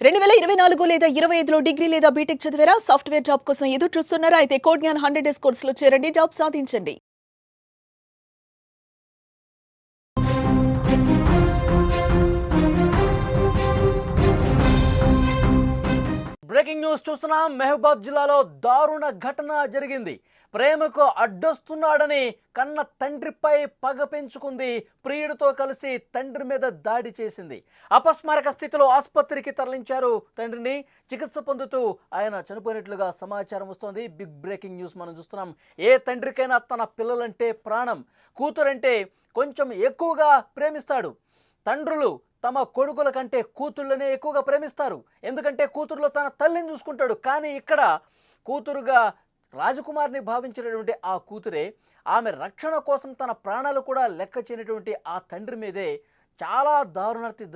2024 లేదా 25లో డిగ్రీ లేదా బీటెక్ చదివారా? సాఫ్ట్‌వేర్ జాబ్ కోసం ఎదురు చూస్తున్నారా? అయితే కోడ్ జ్ఞాన్ 100 డేస్ కోర్సులో చేరండి. జాబ్ సాధించండి. బ్రేకింగ్ న్యూస్ చూస్తున్నాం. మహబూబాద్ జిల్లాలో దారుణ ఘటన జరిగింది. ప్రేమకు అడ్డొస్తున్నాడని కన్న తండ్రిపై పగ పెంచుకుంది. ప్రియుడితో కలిసి తండ్రి మీద దాడి చేసింది. అపస్మారక స్థితిలో ఆసుపత్రికి తరలించారు తండ్రిని. చికిత్స పొందుతూ ఆయన చనిపోయినట్లుగా సమాచారం వస్తోంది. బిగ్ బ్రేకింగ్ న్యూస్ మనం చూస్తున్నాం. ఏ తండ్రికైనా తన పిల్లలంటే ప్రాణం. కూతురంటే కొంచెం ఎక్కువగా ప్రేమిస్తాడు. తండ్రులు తమ కొడుకుల కంటే కూతుళ్ళనే ఎక్కువగా ప్రేమిస్తారు. ఎందుకంటే కూతురులో తన తల్లిని చూసుకుంటాడు. కానీ ఇక్కడ కూతురుగా రాజకుమారిని భావించినటువంటి ఆ కూతురే ఆమె రక్షణ కోసం తన ప్రాణాలు కూడా లెక్క చేయనటువంటి ఆ తండ్రి మీదే చాలా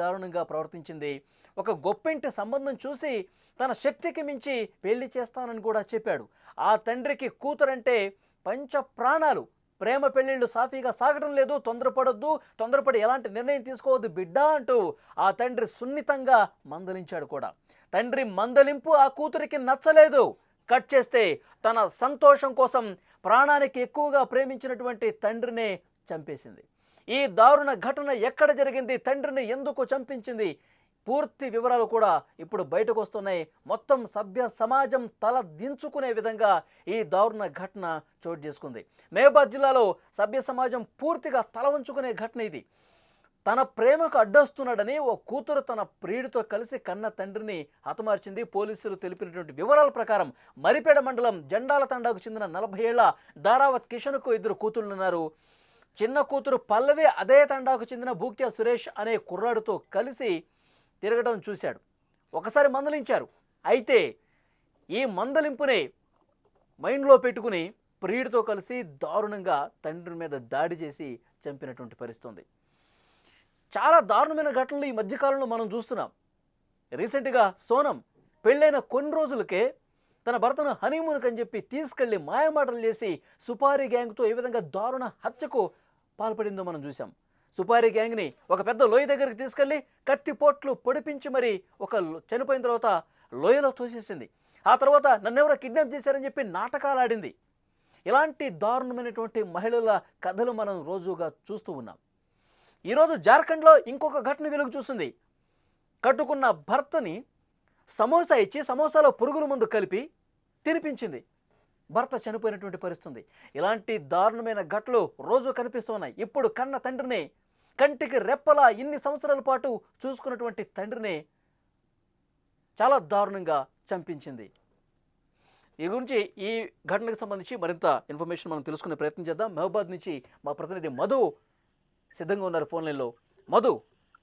దారుణంగా ప్రవర్తించింది. ఒక గొప్పింటి సంబంధం చూసి తన శక్తికి మించి పెళ్లి చేస్తానని కూడా చెప్పాడు. ఆ తండ్రికి కూతురంటే పంచ ప్రాణాలు. ప్రేమ పెళ్ళిళ్ళు సాఫీగా సాగడం లేదు. తొందరపడి ఎలాంటి నిర్ణయం తీసుకోవద్దు బిడ్డ అంటూ ఆ తండ్రి సున్నితంగా మందలించాడు కూడా. తండ్రి మందలింపు ఆ కూతురికి నచ్చలేదు. కట్ చేస్తే తన సంతోషం కోసం ప్రాణానికి ఎక్కువగా ప్రేమించినటువంటి తండ్రినే చంపేసింది. ఈ దారుణ ఘటన ఎక్కడ జరిగింది? తండ్రిని ఎందుకు చంపించింది? పూర్తి వివరాలు కూడా ఇప్పుడు బయటకు వస్తున్నాయి. మొత్తం సభ్య సమాజం తల దించుకునే విధంగా ఈ దారుణ ఘటన చోటు చేసుకుంది. మహబూబాద్ జిల్లాలో సభ్య సమాజం పూర్తిగా తల వంచుకునే ఘటన ఇది. తన ప్రేమకు అడ్డొస్తున్నాడని ఓ కూతురు తన ప్రియుడితో కలిసి కన్న తండ్రిని హతమార్చింది. పోలీసులు తెలిపినటువంటి వివరాల ప్రకారం మరిపేడ మండలం జెండాల తండాకు చెందిన 40 ఏళ్ల దారావత్ కిషన్కు 2 కూతుళ్లున్నారు. చిన్న కూతురు పల్లవి అదే తండాకు చెందిన భూక్యా సురేష్ అనే కుర్రాడితో కలిసి తిరగడం చూశాడు. ఒకసారి మందలించారు. అయితే ఈ మందలింపునే మైండ్లో పెట్టుకుని ప్రియుడితో కలిసి దారుణంగా తండ్రి మీద దాడి చేసి చంపినటువంటి పరిస్థితి. చాలా దారుణమైన ఘటనలు ఈ మధ్యకాలంలో మనం చూస్తున్నాం. రీసెంట్గా సోనం పెళ్ళైన కొన్ని రోజులకే తన భర్తను హనీమూన్కి అని చెప్పి తీసుకెళ్లి మాయమాటలు చేసి సుపారీ గ్యాంగ్తో ఏ విధంగా దారుణ హత్యకు పాల్పడిందో మనం చూసాం. సుపారీ గ్యాంగ్ని ఒక పెద్ద లోయ దగ్గరికి తీసుకెళ్లి కత్తిపోట్లు పొడిపించి మరి చనిపోయిన తర్వాత లోయలో తోసేసింది. ఆ తర్వాత నన్నెవరో కిడ్నాప్ చేశారని చెప్పి నాటకాలు ఆడింది. ఇలాంటి దారుణమైనటువంటి మహిళల కథలు మనం రోజుగా చూస్తూ ఉన్నాం. ఈరోజు జార్ఖండ్లో ఇంకొక ఘటన వెలుగు చూస్తుంది. కట్టుకున్న భర్తని సమోసా ఇచ్చి సమోసాలో పురుగుల మందు కలిపి తినిపించింది. భర్త చనిపోయినటువంటి పరిస్థితి. ఇలాంటి దారుణమైన ఘటనలు రోజు కనిపిస్తున్నాయి. ఇప్పుడు కన్న తండ్రిని, కంటికి రెప్పలా ఇన్ని సంవత్సరాల పాటు చూసుకున్నటువంటి తండ్రిని చాలా దారుణంగా చంపించింది. ఈ గురించి ఈ ఘటనకు సంబంధించి మరింత ఇన్ఫర్మేషన్ మనం తెలుసుకునే ప్రయత్నం చేద్దాం. మహబూబాద్ నుంచి మా ప్రతినిధి మధు సిద్ధంగా ఉన్నారు ఫోన్ లైన్లో. మధు,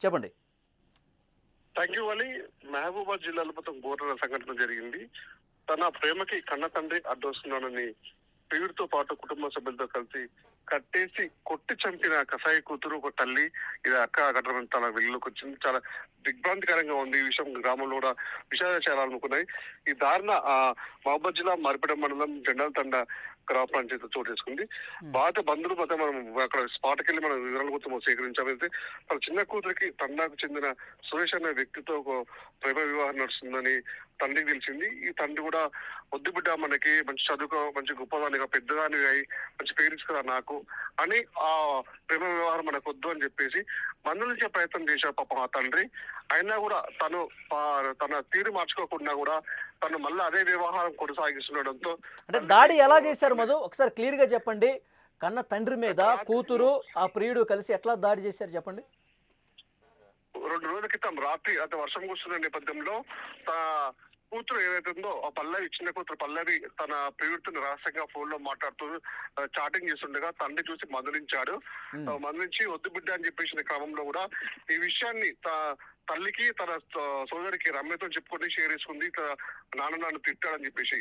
చెప్పండి. Thank you Ali. మహబూబాద్ జిల్లాలో మొత్తం ఘోర సంఘటన జరిగింది. తన ప్రేమకి కన్న తండ్రి అడ్డొస్తున్నానని ప్రియుడితో పాటు కుటుంబ సభ్యులతో కలిసి కట్టేసి కొట్టి చంపిన కసాయి కూతురు ఒక తల్లి. ఇది అక్క ఘటన తన వెలుగులోకి వచ్చింది. చాలా దిగ్భ్రాంతికరంగా ఉంది. ఈ విషయం గ్రామంలో కూడా విషాద చేయాలనుకున్నాయి. ఈ దారుణ మహబూబాద్ జిల్లా మరిపేట మండలం జెండాల తండ గ్రామ పంచాయతీ చోటు చేసుకుంది. బాధ బంధువులు మధ్య మనం అక్కడ స్పాట్కి వెళ్ళి మనం వివరాల గురించి సేకరించామైతే తన చిన్న కూతురికి తండాకు చెందిన సురేష్ అనే వ్యక్తితో ఒక ప్రేమ వివాహం నడుస్తుందని తండ్రికి తెలిసింది. ఈ తండ్రి కూడా వద్దు బిడ్డ, మనకి మంచి చదువుకో, మంచి గొప్పదానిగా పెద్దదాని అయి మంచి పేరెంట్స్ కదా నాకు అని ఆ ప్రేమ వ్యవహారం మనకు వద్దు అని చెప్పేసి మందలించే ప్రయత్నం చేశాడు పాపం ఆ తండ్రి. అయినా కూడా తన తీరు మార్చుకోకుండా కూడా తను మళ్ళీ అదే వ్యవహారం కొనసాగిస్తుండడంతో. అంటే దాడి ఎలా చేశారు మధు? ఒకసారి క్లియర్ గా చెప్పండి. కన్న తండ్రి మీద కూతురు ఆ ప్రియుడు కలిసి ఎట్లా దాడి చేశారు చెప్పండి. 2 రోజుల క్రితం రాత్రి అంటే వర్షం కురుస్తున్న నేపథ్యంలో కూతురు ఏదైతే ఉందో ఆ పల్లవి, చిన్న కూతురు పల్లవి తన ప్రియుడితో రహస్యంగా ఫోన్ లో మాట్లాడుతూ చాటింగ్ చేస్తుండగా తండ్రి చూసి మందలించాడు. మందలించి వద్దు బిడ్డ అని చెప్పేసిన క్రమంలో కూడా ఈ విషయాన్ని తల్లికి తన సోదరికి రమ్యతో చెప్పుకొని షేర్ చేసుకుంది. నాన్న నన్ను తిట్టాడని చెప్పేసి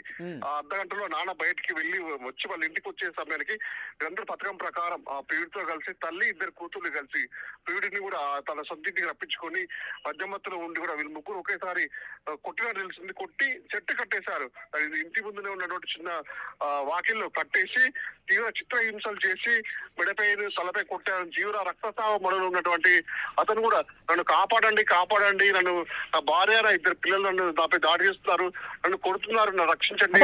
ఆ అర్ధగంటలో నాన్న బయటికి వెళ్ళి వచ్చి వాళ్ళ ఇంటికి వచ్చే సమయానికి వీళ్ళందరూ పథకం ప్రకారం ఆ ప్రియుడితో కలిసి తల్లి 2 కూతుర్లు కలిసి ప్రియుడిని కూడా తన సొంతింటికి రప్పించుకొని మధ్యమత్తులో ఉండి కూడా వీళ్ళు ముగ్గురు ఒకేసారి కొట్టినట్టు తెలిసింది. కొట్టి చెట్టు కట్టేశారు. అది ఇంటి ముందునే ఉన్నటువంటి చిన్న వాకిల్లో కట్టేసి తీవ్ర చిత్రహింసలు చేసి మెడపై తలపై కొట్టారు. తీవ్ర రక్తస్రావ మొదలు ఉన్నటువంటి అతను కూడా నన్ను కాపాడండి కాపాడండి, నన్ను నా భార్య ఇద్దరు పిల్లలు నన్ను నాపై దాడి చేస్తున్నారు, నన్ను కొడుతున్నారు, నన్ను రక్షించండి.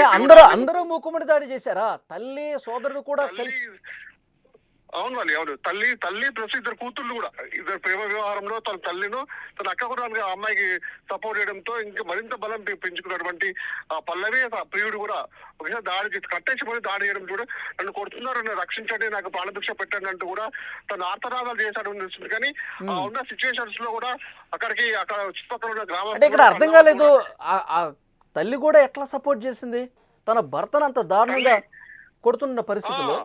అందరూ మూకుమ్మడి దాడి చేశారా? తల్లి సోదరుడు కూడా అవును వాళ్ళు ఎవరు తల్లి ప్లస్ ఇద్దరు కూతుళ్ళు కూడా, ఇద్దరు ప్రేమ వ్యవహారంలో తన తల్లిను తన అక్క కూడా అమ్మాయికి సపోర్ట్ చేయడంతో ఇంకా మరింత బలం పెంచుకున్నటువంటి పల్లవి ప్రియుడు కూడా ఒకసారి దాడి కట్టేసి పోయి దాడి చేయడం కూడా నన్ను కొడుతున్నారు, నన్ను రక్షించండి, నాకు ప్రాణభిక్ష పెట్టండి అంటూ కూడా తను ఆర్తనాదాలు చేశాడు అనిపిస్తుంది. కానీ ఉన్న సిచ్యువేషన్స్ లో కూడా అక్కడ చుట్టుపక్కల ఉన్న గ్రామం ఇక్కడ అర్థం కాలేదు. ఆ తల్లి కూడా ఎట్లా సపోర్ట్ చేసింది తన భర్తను అంత దారుణంగా కొడుతున్న పరిస్థితుల్లో?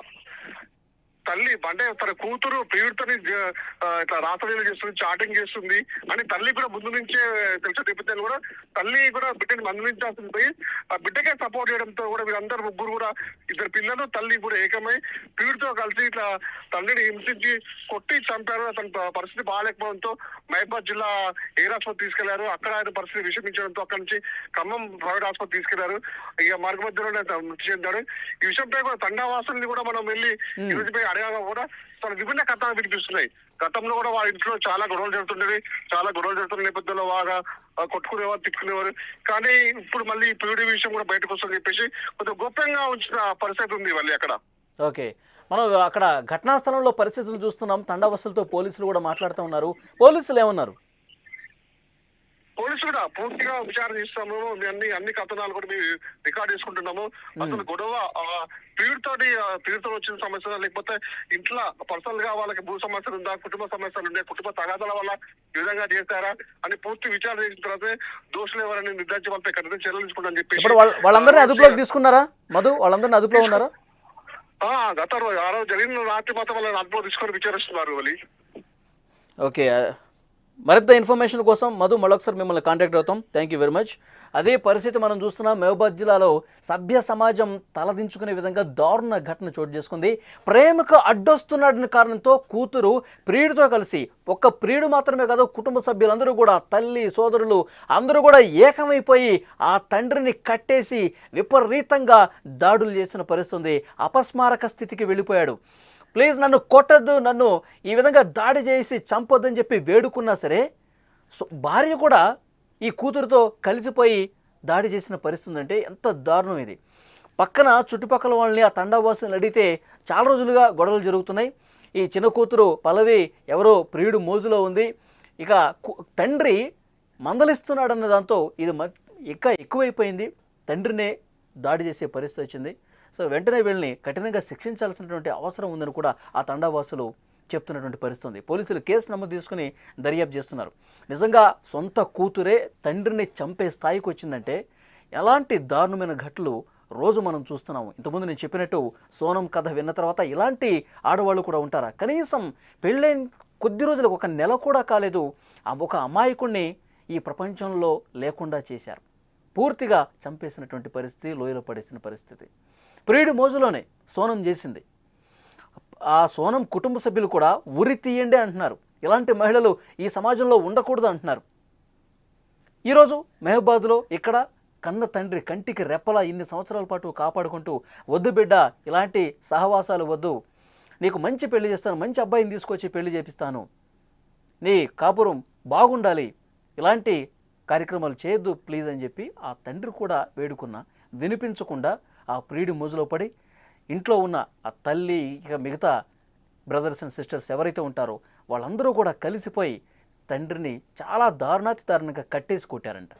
తల్లి అంటే తన కూతురు ప్రియుడితోని ఇట్లా రాసలీలు చేస్తుంది, చాటింగ్ చేస్తుంది అని తల్లి కూడా ముందు నుంచే తెలిసిన నేపథ్యాలు కూడా తల్లి కూడా బిడ్డని మందలించాల్సింది పోయి ఆ బిడ్డకే సపోర్ట్ చేయడంతో కూడా వీళ్ళందరూ ముగ్గురు కూడా ఇద్దరు పిల్లలు తల్లి కూడా ఏకమై ప్రియుడితో కలిసి ఇట్లా తల్లిని హింసించి కొట్టి చంపారు. అతని పరిస్థితి బాగాలేకపోవడంతో మహబూబాబాద్ జిల్లా ఎయిర్ ఆసుపత్రి తీసుకెళ్లారు. అక్కడ ఆయన పరిస్థితి విషమించడంతో అక్కడి నుంచి ఖమ్మం ప్రైవేట్ ఆసుపత్రి తీసుకెళ్లారు. ఇక మార్గ మధ్యలోనే మృతి చెందాడు. ఈ విషయంపై కూడా తండావాసుల్ని కూడా మనం వెళ్ళి ఈ రోజుపై అడగాగా కూడా చాలా విభిన్న కథలు వినిపిస్తున్నాయి. గతంలో కూడా వాళ్ళ ఇంట్లో చాలా గొడవలు జరుగుతున్న నేపథ్యంలో బాగా కొట్టుకునేవారు, తిట్టుకునేవారు. కానీ ఇప్పుడు మళ్ళీ ప్రియుడి విషయం కూడా బయటకు వస్తుందని చెప్పేసి కొంచెం గోప్యంగా ఉంచిన పరిస్థితి ఉంది మళ్ళీ అక్కడ. ఓకే, మనం అక్కడ ఘటనా స్థలంలో పరిస్థితులు చూస్తున్నాం. తండావసులతో పోలీసులు కూడా మాట్లాడుతూ ఉన్నారు. పోలీసులు ఏమన్నారు? పోలీసులు కూడా పూర్తిగా విచారణ చేస్తాము, అన్ని కథనాలు కూడా మేము రికార్డ్ చేసుకుంటున్నాము. అసలు గొడవ ప్రియుడితో వచ్చిన సమస్య, లేకపోతే ఇంట్లో పర్సనల్ గా వాళ్ళకి భూ సమస్యలు ఉందా, కుటుంబ సమస్యలు ఉన్నాయి, కుటుంబ తగాదాల వల్ల ఈ విధంగా చేశారా అని పూర్తి విచారణ చేసిన తర్వాత దోషులు ఎవరని నిర్ధారించి వాళ్ళపై కఠిన చర్యలు తీసుకుంటామని చెప్పేసి వాళ్ళందరినీ అదుపులోకి తీసుకున్నారా? మధు, వాళ్ళందరినీ అదుపులో ఉన్నారా? గత రోజు ఆ రోజు జరిగిన రాత్రి మాత్రం వాళ్ళని అదుపులో తీసుకొని విచారిస్తున్నారు వాళ్ళు. ఓకే, మరింత ఇన్ఫర్మేషన్ కోసం మధు మరొకసారి మిమ్మల్ని కాంటాక్ట్ అవుతాం. Thank you very much. అదే పరిస్థితి మనం చూస్తున్నాం. మహబూబాబాద్ జిల్లాలో సభ్య సమాజం తలదించుకునే విధంగా దారుణ ఘటన చోటు చేసుకుంది. ప్రేమకు అడ్డొస్తున్నాడన్న కారణంతో కూతురు ప్రియుడితో కలిసి, ఒక్క ప్రియుడు మాత్రమే కాదు కుటుంబ సభ్యులందరూ కూడా, తల్లి సోదరులు అందరూ కూడా ఏకమైపోయి ఆ తండ్రిని కట్టేసి విపరీతంగా దాడులు చేసిన పరిస్థితి. అపస్మారక స్థితికి వెళ్ళిపోయాడు. ప్లీజ్ నన్ను కొట్టద్దు, నన్ను ఈ విధంగా దాడి చేసి చంపొద్దని చెప్పి వేడుకున్నా సరే భార్య కూడా ఈ కూతురుతో కలిసిపోయి దాడి చేసిన పరిస్థితి. అంటే ఎంత దారుణం ఇది. పక్కన చుట్టుపక్కల వాళ్ళని, ఆ తండావాసులను అడిగితే చాలా రోజులుగా గొడవలు జరుగుతున్నాయి. ఈ చిన్న కూతురు పల్లవి ఎవరో ప్రియుడు మోజులో ఉంది. ఇక తండ్రి మందలిస్తున్నాడన్న దాంతో ఇది ఇంకా ఎక్కువైపోయింది. తండ్రినే దాడి చేసే పరిస్థితి వచ్చింది. సో వెంటనే వీళ్ళని కఠినంగా శిక్షించాల్సినటువంటి అవసరం ఉందని కూడా ఆ తండావాసులు చెప్తున్నటువంటి పరిస్థితి. పోలీసులు కేసు నమోదు తీసుకుని దర్యాప్తు చేస్తున్నారు. నిజంగా సొంత కూతురే తండ్రిని చంపే స్థాయికి వచ్చిందంటే ఎలాంటి దారుణమైన ఘటనలు రోజు మనం చూస్తున్నాము. ఇంతకుముందు నేను చెప్పినట్టు సోనం కథ విన్న తర్వాత ఇలాంటి ఆడవాళ్ళు కూడా ఉంటారా? కనీసం పెళ్ళైన కొద్ది రోజులకు, ఒక నెల కూడా కాలేదు, ఒక అమాయకుడిని ఈ ప్రపంచంలో లేకుండా చేశారు. పూర్తిగా చంపేసినటువంటి పరిస్థితి, లోయలో పడేసిన పరిస్థితి. ప్రియుడి మోజులోనే సోనం చేసింది. ఆ సోనం కుటుంబ సభ్యులు కూడా ఉరి తీయండి అంటున్నారు. ఇలాంటి మహిళలు ఈ సమాజంలో ఉండకూడదు అంటున్నారు. ఈరోజు మహబూబాబాద్లో ఇక్కడ కన్న తండ్రి కంటికి రెప్పలా ఇన్ని సంవత్సరాల పాటు కాపాడుకుంటూ, వద్దు బిడ్డ ఇలాంటి సహవాసాలు వద్దు, నీకు మంచి పెళ్లి చేస్తాను, మంచి అబ్బాయిని తీసుకొచ్చి పెళ్లి చేపిస్తాను, నీ కాపురం బాగుండాలి, ఇలాంటి కార్యక్రమాలు చేయొద్దు ప్లీజ్ అని చెప్పి ఆ తండ్రి కూడా వేడుకున్నా వినిపించకుండా ఆ ప్రియుడి మోజులో పడి ఇంట్లో ఉన్న ఆ తల్లి, ఇక మిగతా బ్రదర్స్ అండ్ సిస్టర్స్ ఎవరైతే ఉంటారో వాళ్ళందరూ కూడా కలిసిపోయి తండ్రిని చాలా దారుణంగా కట్టేసి కొట్టారంట.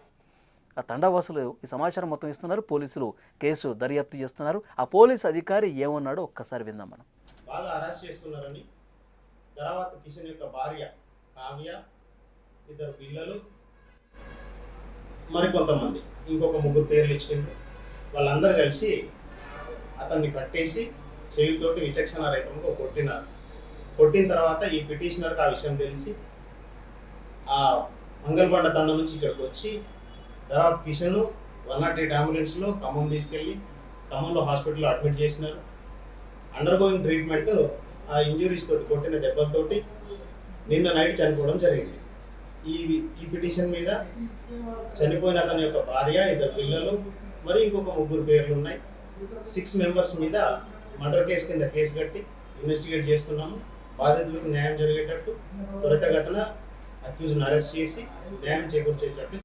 ఆ తండావాసులు ఈ సమాచారం మొత్తం ఇస్తున్నారు. పోలీసులు కేసు దర్యాప్తు చేస్తున్నారు. ఆ పోలీసు అధికారి ఏమన్నాడో ఒక్కసారి విందాం మనం. బాగా అరెస్ట్ చేస్తున్నారని, తర్వాత కిషన్ యొక్క భార్య కావ్య, ఇద్దరు పిల్లలు, మరికొంతమంది ఇంకొక 3 పేర్లు ఇచ్చిండ్రు. వాళ్ళందరూ కలిసి అతన్ని కట్టేసి చేతితోటి విచక్షణారహితంగా కొట్టినారు. కొట్టిన తర్వాత ఈ పిటిషనర్కి ఆ విషయం తెలిసి ఆ మంగళబండ తండ నుంచి ఇక్కడికి వచ్చి, తర్వాత కిషన్ 108 అంబులెన్స్లో ఖమ్మం తీసుకెళ్ళి ఖమ్మంలో హాస్పిటల్లో అడ్మిట్ చేసినారు. అండర్ గోయింగ్ ట్రీట్మెంట్ ఆ ఇంజురీస్ తోటి, కొట్టిన దెబ్బలతోటి నిన్న నైట్ చనిపోవడం జరిగింది. ఈ ఈ పిటిషన్ మీద చనిపోయిన అతని యొక్క భార్య, 2 పిల్లలు, మరి ఇంకొక 3 పేర్లు ఉన్నాయి. 6 మెంబర్స్ మీద మర్డర్ కేసు కింద కేసు కట్టి ఇన్వెస్టిగేట్ చేస్తున్నాము. బాధితులకు న్యాయం జరిగేటట్టు త్వరితగతిన అక్యూజ్ని అరెస్ట్ చేసి న్యాయం చేకూర్చేటట్టు